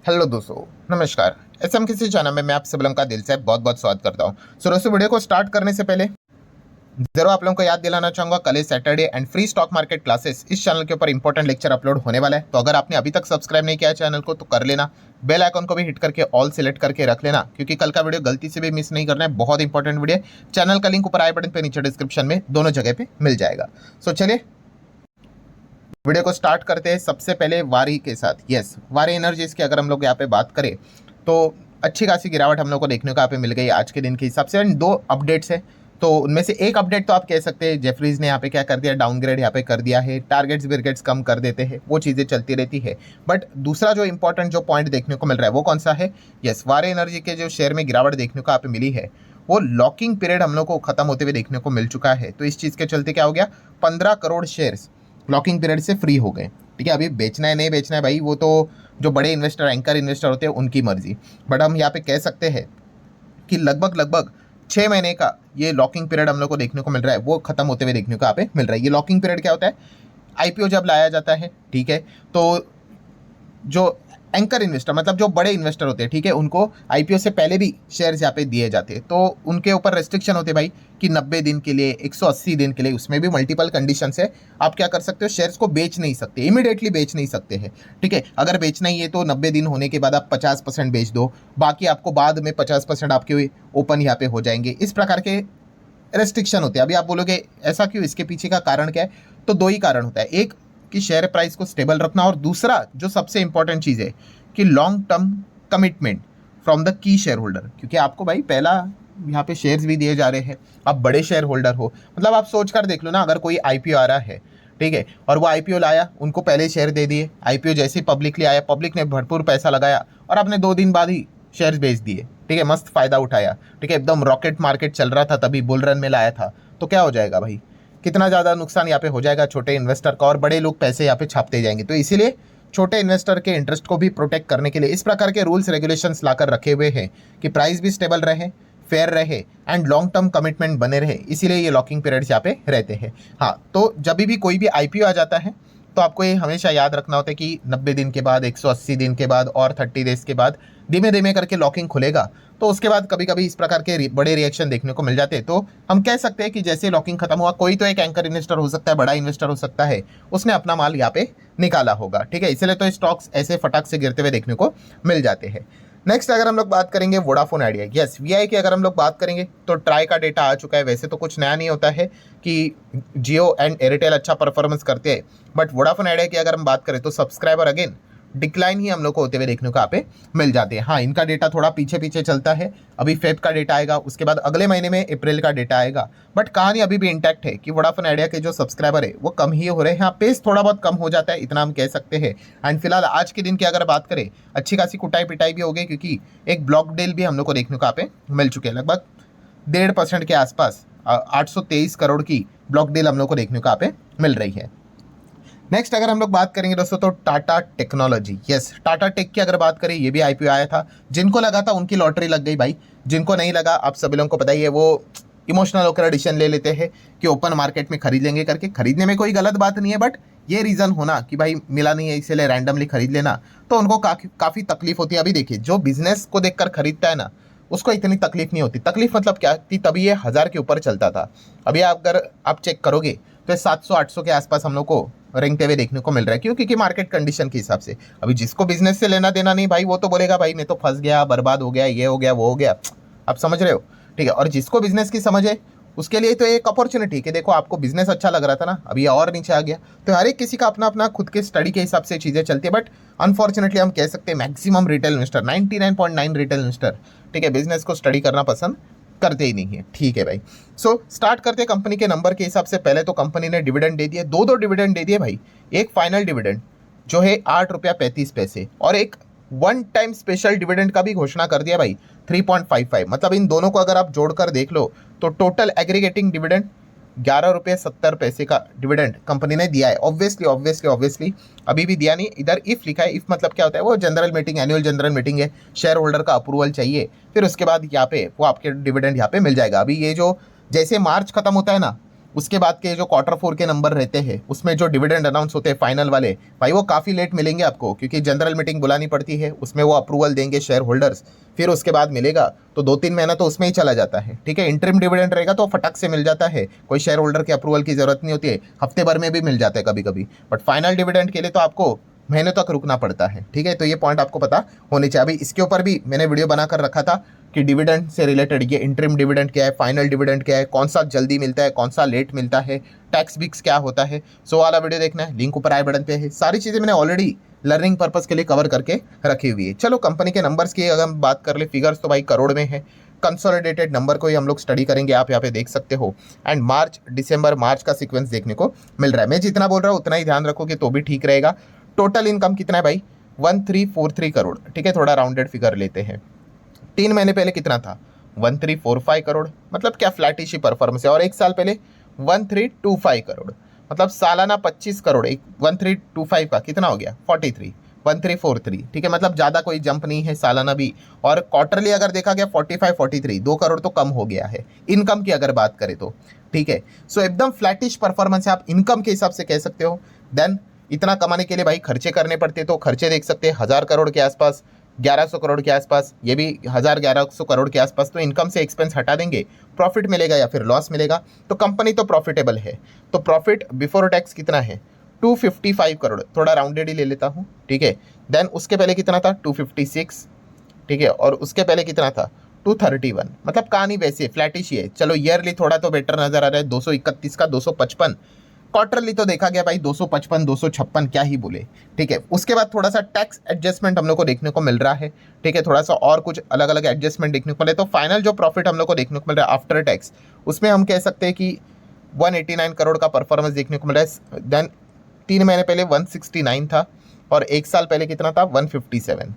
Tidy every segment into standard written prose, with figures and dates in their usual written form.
Hello दोस्तों, नमस्कार। SM किसी चैनल में मैं आप सब लोगों का दिल से बहुत बहुत स्वागत करता हूं। सो दोस्तों, वीडियो को स्टार्ट करने से पहले जरूर आप लोगों को याद दिलाना चाहूंगा, कल है Saturday and free stock market classes इस चैनल के ऊपर इंपॉर्टेंट लेक्चर अपलोड होने वाला है। तो अगर आपने अभी तक सब्सक्राइब नहीं किया है चैनल को तो कर लेना, बेल आइकन को भी हिट करके ऑल सेलेक्ट करके रख लेना, क्योंकि कल का वीडियो गलती से भी मिस नहीं करना है। बहुत इंपॉर्टेंट वीडियो। चैनल का लिंक ऊपर आई बटन पे, नीचे डिस्क्रिप्शन में, दोनों जगह पे मिल जाएगा। सो चलिए वीडियो को स्टार्ट करते हैं। सबसे पहले वारी के साथ, यस, वारी एनर्जीज की अगर हम लोग यहाँ पे बात करें तो अच्छी खासी गिरावट हम लोग को देखने को यहाँ पे मिल गई आज के दिन के हिसाब से। दो अपडेट्स है, तो उनमें से एक अपडेट तो आप कह सकते हैं जेफरीज ने यहाँ पे क्या कर दिया, डाउनग्रेड यहाँ पे कर दिया है। टारगेट्स विरगेट्स कम कर देते हैं, वो चीज़ें चलती रहती है। बट दूसरा जो इंपॉर्टेंट जो पॉइंट देखने को मिल रहा है वो कौन सा है, यस, वारी एनर्जी के जो शेयर में गिरावट देखने को यहाँ पे मिली है, वो लॉकिंग पीरियड हम लोग को खत्म होते हुए देखने को मिल चुका है। तो इस चीज़ के चलते क्या हो गया, 15 करोड़ शेयर्स लॉकिंग पीरियड से फ्री हो गए। ठीक है, अभी बेचना है नहीं बेचना है भाई, वो तो जो बड़े इन्वेस्टर, एंकर इन्वेस्टर होते हैं उनकी मर्जी। बट हम यहाँ पे कह सकते हैं कि लगभग लगभग 6 महीने का ये लॉकिंग पीरियड हम लोग को देखने को मिल रहा है, वो खत्म होते हुए देखने को यहाँ पे मिल रहा है। ये लॉकिंग पीरियड क्या होता है, आईपीओ जब लाया जाता है, ठीक है, तो जो एंकर इन्वेस्टर मतलब जो बड़े इन्वेस्टर होते हैं, ठीक है, उनको आईपीओ से पहले भी शेयर्स यहाँ पे दिए जाते हैं। तो उनके ऊपर रेस्ट्रिक्शन होते हैं भाई कि 90 दिन के लिए, 180 दिन के लिए, उसमें भी मल्टीपल कंडीशंस है। आप क्या कर सकते हो, शेयर्स को बेच नहीं सकते, इमीडिएटली बेच नहीं सकते हैं। ठीक है, अगर बेचना ही है तो 90 दिन होने के बाद आप 50% बेच दो, बाकी आपको बाद में 50% आपके ओपन यहाँ पे हो जाएंगे। इस प्रकार के रेस्ट्रिक्शन होते हैं। अभी आप बोलोगे ऐसा क्यों, इसके पीछे का कारण क्या है, तो दो ही कारण होता है। एक कि शेयर प्राइस को स्टेबल रखना, और दूसरा जो सबसे इंपॉर्टेंट चीज़ है कि long term commitment from the key share holder. क्योंकि आपको भाई पहला यहाँ पे शेयर्स भी दिए जा रहे हैं, आप बड़े शेयर होल्डर हो। मतलब आप सोच कर देख लो ना, अगर कोई आईपीओ आ रहा है, ठीक है, और वो आईपीओ लाया, उनको पहले शेयर दे दिए, आईपीओ जैसे ही पब्लिकली आया, पब्लिक ने भरपूर पैसा लगाया और आपने 2 दिन बाद ही शेयर्स बेच दिए, ठीक है, मस्त फायदा उठाया, ठीक है, एकदम रॉकेट मार्केट चल रहा था, तभी बुल रन में लाया था, तो क्या हो जाएगा भाई, कितना ज़्यादा नुकसान यहाँ पे हो जाएगा छोटे इन्वेस्टर का, और बड़े लोग पैसे यहाँ पे छापते जाएंगे। तो इसीलिए छोटे इन्वेस्टर के इंटरेस्ट को भी प्रोटेक्ट करने के लिए इस प्रकार के रूल्स रेगुलेशंस लाकर रखे हुए हैं कि प्राइस भी स्टेबल रहे, फेयर रहे एंड लॉन्ग टर्म कमिटमेंट बने रहे। इसीलिए ये लॉकिंग पीरियड्स यहाँ पे रहते हैं। हाँ, तो जब भी कोई भी आईपीओ आ जाता है तो आपको ये हमेशा याद रखना होता है कि 90 दिन के बाद, 180 दिन के बाद और 30 डेज के बाद धीमे धीमे करके लॉकिंग खुलेगा। तो उसके बाद कभी कभी इस प्रकार के बड़े रिएक्शन देखने को मिल जाते हैं। तो हम कह सकते हैं कि जैसे लॉकिंग खत्म हुआ, कोई तो एक एंकर इन्वेस्टर हो सकता है, बड़ा इन्वेस्टर हो सकता है, उसने अपना माल यहाँ पे निकाला होगा। ठीक है, इसलिए तो स्टॉक्स ऐसे फटाक से गिरते हुए देखने को मिल जाते हैं। नेक्स्ट अगर हम लोग बात करेंगे वोडाफोन आइडिया, यस, वीआई की अगर हम लोग बात करेंगे तो ट्राई का डेटा आ चुका है। वैसे तो कुछ नया नहीं होता है कि जियो एंड एयरटेल अच्छा परफॉर्मेंस करते हैं, बट वोडाफोन आइडिया की अगर हम बात करें तो सब्सक्राइबर अगेन डिक्लाइन ही हम लोग को होते हुए देखने को यहाँ पे मिल जाते हैं। हाँ, इनका डेटा थोड़ा पीछे पीछे चलता है, अभी फेब का डेटा आएगा, उसके बाद अगले महीने में अप्रैल का डेटा आएगा, बट कहानी अभी भी इंटैक्ट है कि वोडाफोन आइडिया के जो सब्सक्राइबर है वो कम ही हो रहे हैं। हाँ, पेस थोड़ा बहुत कम हो जाता है, इतना हम कह सकते हैं। एंड फिलहाल आज के दिन की अगर बात करें, अच्छी खासी कुटाई पिटाई भी हो गई, क्योंकि एक ब्लॉक डील भी हम लोग को देखने को यहाँ पे मिल चुके हैं। लगभग 1.5% के आसपास 823 करोड़ की ब्लॉक डील हम लोग को देखने को यहाँ पे मिल रही है। नेक्स्ट अगर हम लोग बात करेंगे दोस्तों तो Tata technology, yes, Tata tech की अगर बात करें, ये भी आईपीओ आया था। जिनको लगा था उनकी लॉटरी लग गई भाई, जिनको नहीं लगा, आप सभी लोगों को पता ही है, वो इमोशनल होकर डिसीजन ले लेते हैं कि ओपन मार्केट में खरीद लेंगे करके। खरीदने में कोई गलत बात नहीं है, बट ये रीज़न होना कि भाई मिला नहीं है इसलिए रैंडमली खरीद लेना, तो उनको काफ़ी तकलीफ होती है। अभी देखिए, जो बिजनेस को देखकर खरीदता है ना, उसको इतनी तकलीफ नहीं होती। तकलीफ मतलब क्या थी, तभी ये 1000 के ऊपर चलता था। अभी अगर आप चेक करोगे तो 700-800 के आसपास हम लोग को रेंगते हुए देखने को मिल रहा है। क्यों? क्योंकि मार्केट कंडीशन के हिसाब से अभी जिसको बिजनेस से लेना देना नहीं भाई, वो तो बोलेगा भाई मैं तो फंस गया, बर्बाद हो गया, ये हो गया, वो हो गया। आप समझ रहे हो? ठीक है, और जिसको बिजनेस की समझ है उसके लिए तो एक अपॉर्चुनिटी कि देखो आपको बिजनेस अच्छा लग रहा था ना, अभी और नीचे आ गया। तो हर एक किसी का अपना अपना खुद के स्टडी के हिसाब से चीज़ें चलती है। बट अनफॉर्चुनेटली हम कह सकते हैं maximum retail investor, 99.9 retail investor, ठीक है, बिजनेस को स्टडी करना पसंद करते ही नहीं है। ठीक है भाई, सो स्टार्ट करते हैं कंपनी के नंबर के हिसाब से। पहले तो कंपनी ने डिविडेंड दे दिए, दो डिविडेंड दे दिए भाई। एक फाइनल डिविडेंड जो है 8 रुपया 35 पैसे, और एक वन टाइम स्पेशल डिविडेंड का भी घोषणा कर दिया भाई 3.55। मतलब इन दोनों को अगर आप जोड़कर देख लो तो टोटल एग्रीगेटिंग डिविडेंड 11 रुपये 70 पैसे का डिविडेंड कंपनी ने दिया है। ऑब्वियसली अभी भी दिया नहीं, इधर इफ लिखा है। इफ मतलब क्या होता है, वो general meeting, annual general meeting है, शेयर होल्डर का अप्रूवल चाहिए, फिर उसके बाद यहाँ पे वो आपके डिविडेंड यहाँ पे मिल जाएगा। अभी ये जो जैसे मार्च खत्म होता है ना, उसके बाद के जो Q4 के नंबर रहते हैं उसमें जो डिविडेंड अनाउंस होते हैं फाइनल वाले, भाई वो काफ़ी लेट मिलेंगे आपको, क्योंकि जनरल मीटिंग बुलानी पड़ती है, उसमें वो अप्रूवल देंगे शेयर होल्डर्स, फिर उसके बाद मिलेगा। तो 2-3 महीना तो उसमें ही चला जाता है, ठीक है। इंटरिम डिविडेंड रहेगा तो फटक से मिल जाता है, कोई शेयर होल्डर के अप्रूवल की जरूरत नहीं होती है, हफ्ते भर में भी मिल जाता है कभी कभी। बट फाइनल डिविडेंड के लिए तो आपको महीने तक रुकना पड़ता है, ठीक है। तो ये पॉइंट आपको पता होने चाहिए। अभी इसके ऊपर भी मैंने वीडियो बनाकर रखा था कि डिविडेंड से रिलेटेड ये इंटरिम डिविडेंड क्या है, फाइनल डिविडेंड क्या है, कौन सा जल्दी मिलता है, कौन सा लेट मिलता है, टैक्स बिक्स क्या होता है। सो वाला वीडियो देखना है, लिंक ऊपर आई बटन पे है। सारी चीज़ें मैंने ऑलरेडी लर्निंग पर्पस के लिए कवर करके रखी हुई है। चलो कंपनी के नंबर्स की अगर हम बात कर ले, फिगर्स तो भाई करोड़ में है। कंसोलिडेटेड नंबर को ही हम लोग स्टडी करेंगे, आप यहाँ पे देख सकते हो। एंड मार्च दिसंबर मार्च का सीक्वेंस देखने को मिल रहा है। मैं जितना बोल रहा हूँ उतना ही ध्यान रखोगे तो भी ठीक रहेगा। टोटल इनकम कितना है भाई, 1343 करोड़, ठीक है। थोड़ा राउंडेड फिगर लेते हैं। 3 महीने पहले कितना था, 1345 करोड़, मतलब क्या फ्लैटिश ही परफॉर्मेंस है। और एक साल पहले 1325 करोड़, मतलब सालाना 25 करोड़। 1325 का कितना हो गया 43, 1343, ठीक है। मतलब ज़्यादा कोई जंप नहीं है सालाना भी। और क्वार्टरली अगर देखा गया 45 43, 2 करोड़ तो कम हो गया है इनकम की अगर बात करें तो, ठीक है। सो एकदम फ्लैटिश परफॉर्मेंस है, आप इनकम के हिसाब से कह सकते हो। देन इतना कमाने के लिए भाई खर्चे करने पड़ते, तो खर्चे देख सकते हैं 1000 करोड़ के आसपास, 1100 करोड़ के आसपास, ये भी 1000-1100 करोड़ के आसपास। तो इनकम से एक्सपेंस हटा देंगे, प्रॉफिट मिलेगा या फिर लॉस मिलेगा। तो कंपनी तो प्रॉफिटेबल है। तो प्रॉफिट बिफोर टैक्स कितना है, 255 करोड़, थोड़ा राउंडेड ही ले लेता हूँ, ठीक है। देन उसके पहले कितना था, 256, ठीक है। और उसके पहले कितना था, 231। मतलब कहानी वैसी है, फ्लैटिश ही है। चलो ईयरली थोड़ा तो बेटर नजर आ रहा है, 231 का 255। क्वार्टरली तो देखा गया भाई 255 256, क्या ही बोले, ठीक है। उसके बाद थोड़ा सा टैक्स एडजस्टमेंट हम लोग को देखने को मिल रहा है, ठीक है। थोड़ा सा और कुछ अलग अलग एडजस्टमेंट देखने को मिले, तो फाइनल जो प्रॉफिट हम लोग को देखने को मिल रहा है आफ्टर टैक्स, उसमें हम कह सकते हैं कि 189 करोड़ का परफॉर्मेंस देखने को मिल रहा है। देन 3 महीने पहले 169 था, और एक साल पहले कितना था, 157,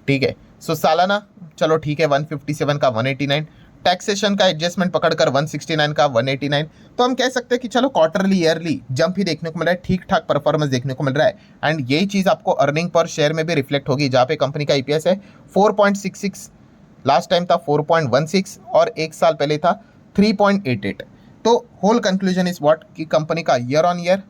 ठीक है। सो सालाना चलो ठीक है, 157 का 189, टैक्सेशन का एडजस्टमेंट पकड़कर 169 का 189। तो हम कह सकते हैं कि चलो क्वार्टरली ईयरली जंप ही देखने को मिल रहा है, ठीक ठाक परफॉर्मेंस देखने को मिल रहा है। एंड यही चीज़ आपको अर्निंग पर शेयर में भी रिफ्लेक्ट होगी, जहाँ पे कंपनी का ईपीएस है 4.66, लास्ट टाइम था 4.16, और एक साल पहले था 3.88। तो होल कंक्लूजन इज व्हाट कि कंपनी का year on year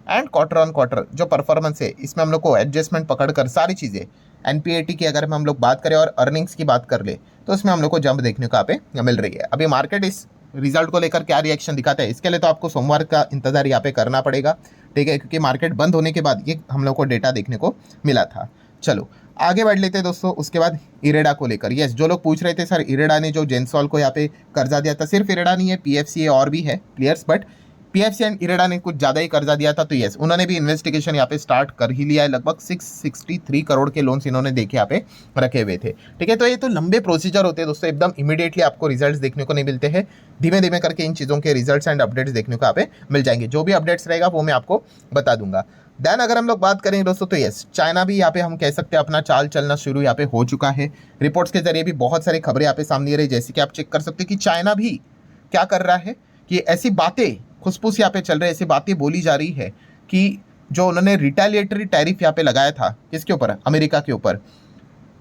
and quarter on quarter जो परफॉर्मेंस है, इसमें हम लोग को एडजस्टमेंट पकड़कर सारी चीज़ें, एनपीएटी की अगर हम लोग बात करें और अर्निंग्स की बात कर ले, तो इसमें हम लोग को जंप देखने को यहाँ पे मिल रही है। अभी मार्केट इस रिजल्ट को लेकर क्या रिएक्शन दिखाता है, इसके लिए तो आपको सोमवार का इंतजार यहाँ पे करना पड़ेगा, ठीक है। क्योंकि मार्केट बंद होने के बाद ये हम लोग को डेटा देखने को मिला था। चलो आगे बढ़ लेते हैं दोस्तों। उसके बाद इरेडा को लेकर, यस, जो लोग पूछ रहे थे सर इरेडा ने जो जेंसॉल को यहाँ पे कर्जा दिया था, सिर्फ इरेडा नहीं है, पीएफसीए और भी है players, but PFC and IREDA ने कुछ ज़्यादा ही कर्जा दिया था। तो यस, उन्होंने भी इन्वेस्टिगेशन यहाँ पे स्टार्ट कर ही लिया है। लगभग 663 करोड़ के लोन्स इन्होंने देखे यहाँ पे रखे हुए थे, ठीक है। तो ये तो लंबे प्रोसीजर होते हैं दोस्तों, एकदम इमीडिएटली आपको रिजल्ट्स देखने को नहीं मिलते हैं। धीमे धीमे करके इन चीज़ों के रिजल्ट्स एंड अपडेट्स देखने को यहाँ पे मिल जाएंगे। जो भी अपडेट्स रहेगा वो मैं आपको बता दूंगा। देन अगर हम लोग बात करेंगे दोस्तों, तो यस, चाइना भी यहाँ पे हम कह सकते हैं अपना चाल चलना शुरू यहाँ पे हो चुका है। रिपोर्ट्स के जरिए भी बहुत सारी खबरें यहाँ पे सामने आ रही है, जैसे कि आप चेक कर सकते हैं कि चाइना भी क्या कर रहा है कि ऐसी बातें खुसफुस यहाँ पे चल रहे, ऐसी बातें बोली जा रही है कि जो उन्होंने रिटेलिएटरी टैरिफ यहाँ पे लगाया था, किसके ऊपर, अमेरिका के ऊपर,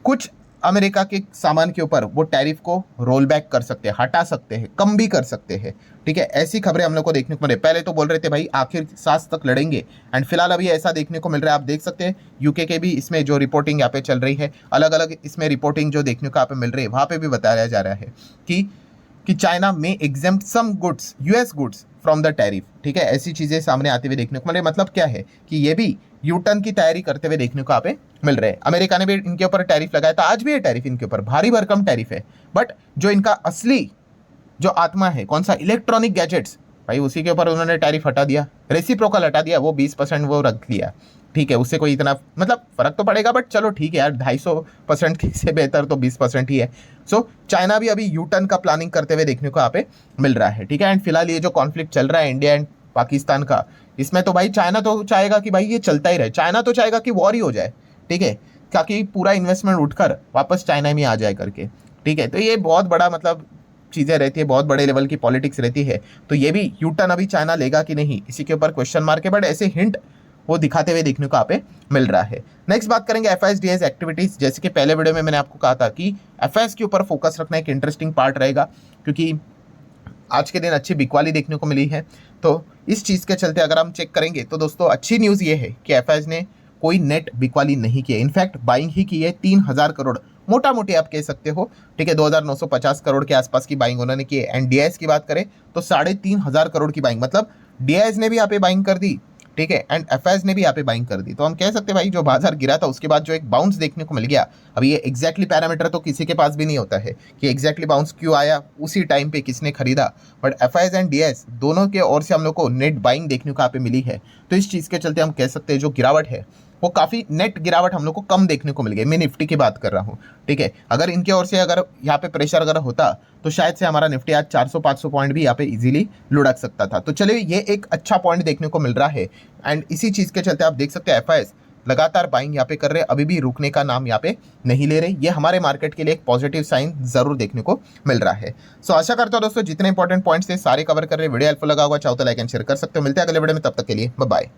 कुछ अमेरिका के सामान के ऊपर वो टैरिफ को रोल बैक कर सकते हैं, हटा सकते हैं, कम भी कर सकते हैं, ठीक है। ऐसी खबरें हम लोग को देखने को मिल रही है। पहले तो बोल रहे थे भाई आखिर सांस तक लड़ेंगे, एंड फिलहाल अभी ऐसा देखने को मिल रहा है। आप देख सकते हैं यूके के भी इसमें जो रिपोर्टिंग यहाँ पे चल रही है, अलग अलग इसमें रिपोर्टिंग जो देखने को यहाँ पे मिल रही है, वहाँ पे भी बताया जा रहा है कि चाइना में exempt some goods, US goods from the tariff, ठीक है। ऐसी चीज़ें सामने आते हुए देखने को मिल रही। मतलब क्या है कि ये भी यू टर्न की तैयारी करते हुए देखने को यहाँ पे मिल रहे हैं। अमेरिका ने भी इनके ऊपर टैरिफ लगाया था, आज भी ये टैरिफ इनके ऊपर भारी भरकम टैरिफ है। बट जो इनका असली जो आत्मा है, कौन सा, इलेक्ट्रॉनिक गैजेट्स, भाई उसी के ऊपर उन्होंने टैरिफ हटा दिया, रेसिप्रोकल हटा दिया, वो 20% वो रख लिया, ठीक है। उससे कोई इतना मतलब फर्क तो पड़ेगा, बट चलो ठीक है यार, 250% से बेहतर तो 20% ही है। सो चाइना भी अभी यू टर्न का प्लानिंग करते हुए देखने को यहाँ पे मिल रहा है, ठीक है। एंड फिलहाल ये जो कॉन्फ्लिक्ट चल रहा है इंडिया एंड पाकिस्तान का, इसमें तो भाई चाइना तो चाहेगा कि भाई ये चलता ही रहे, चाइना तो चाहेगा कि वॉर ही हो जाए, ठीक है, ताकि पूरा इन्वेस्टमेंट उठकर वापस चाइना में आ जाए करके, ठीक है। तो ये बहुत बड़ा मतलब चीज़ें रहती है, बहुत बड़े लेवल की पॉलिटिक्स रहती है। तो ये भी यू टर्न अभी चाइना लेगा कि नहीं, इसी के ऊपर क्वेश्चन मार्क है, बट ऐसे हिंट वो दिखाते हुए देखने को यहाँ पे मिल रहा है। नेक्स्ट बात करेंगे एफआईएसडीएस एक्टिविटीज। जैसे कि पहले वीडियो में मैंने आपको कहा था कि एफआईएस के ऊपर फोकस रखना एक इंटरेस्टिंग पार्ट रहेगा, क्योंकि आज के दिन अच्छी बिकवाली देखने को मिली है। तो इस चीज़ के चलते अगर हम चेक करेंगे तो दोस्तों अच्छी न्यूज़ ये है कि एफआईआई ने कोई नेट बिकवाली नहीं की है, इनफैक्ट बाइंग ही की है 3,000 करोड़, मोटा मोटी आप कह सकते हो, ठीक है। 2,950 करोड़ के आसपास की बाइंग उन्होंने की है। एंड डीआईएस की बात करें तो 3,500 करोड़ की बाइंग, मतलब डीआईएस ने भी यहाँ पे बाइंग कर दी, ठीक है, एंड एफआईआई ने भी यहाँ पे बाइंग कर दी। तो हम कह सकते हैं भाई जो बाजार गिरा था उसके बाद जो एक बाउंस देखने को मिल गया, अब ये एग्जैक्टली पैरामीटर तो किसी के पास भी नहीं होता है कि एग्जैक्टली बाउंस क्यों आया, उसी टाइम पे किसने खरीदा, बट एफआईआई एंड डीआईएस दोनों के ओर से हम लोग को नेट बाइंग देखने को यहाँ पे मिली है। तो इस चीज़ के चलते हम कह सकते हैं जो गिरावट है वो काफ़ी नेट गिरावट हम लोग को कम देखने को मिल गई। मैं निफ्टी की बात कर रहा हूँ, ठीक है। अगर इनके ओर से अगर यहाँ पे प्रेशर अगर होता तो शायद से हमारा निफ्टी आज 400-500 पॉइंट भी यहाँ पे इजीली लुढ़क सकता था। तो चलिए ये एक अच्छा पॉइंट देखने को मिल रहा है। एंड इसी चीज़ के चलते आप देख सकते हैं एफआईआई लगातार बाइंग यहाँ पे कर रहे हैं, अभी भी रुकने का नाम यहाँ पे नहीं ले रहे। ये हमारे मार्केट के लिए एक पॉजिटिव साइन जरूर देखने को मिल रहा है। सो आशा करता हूँ दोस्तों जितने इंपॉर्टेंट पॉइंट्स थे सारे कवर कर रहे हैं। वीडियो हेल्पफुल लगा होगा, चाहो तो लाइक एंड शेयर कर सकते हो। मिलते हैं अगले वीडियो में, तब तक के लिए बाय बाय।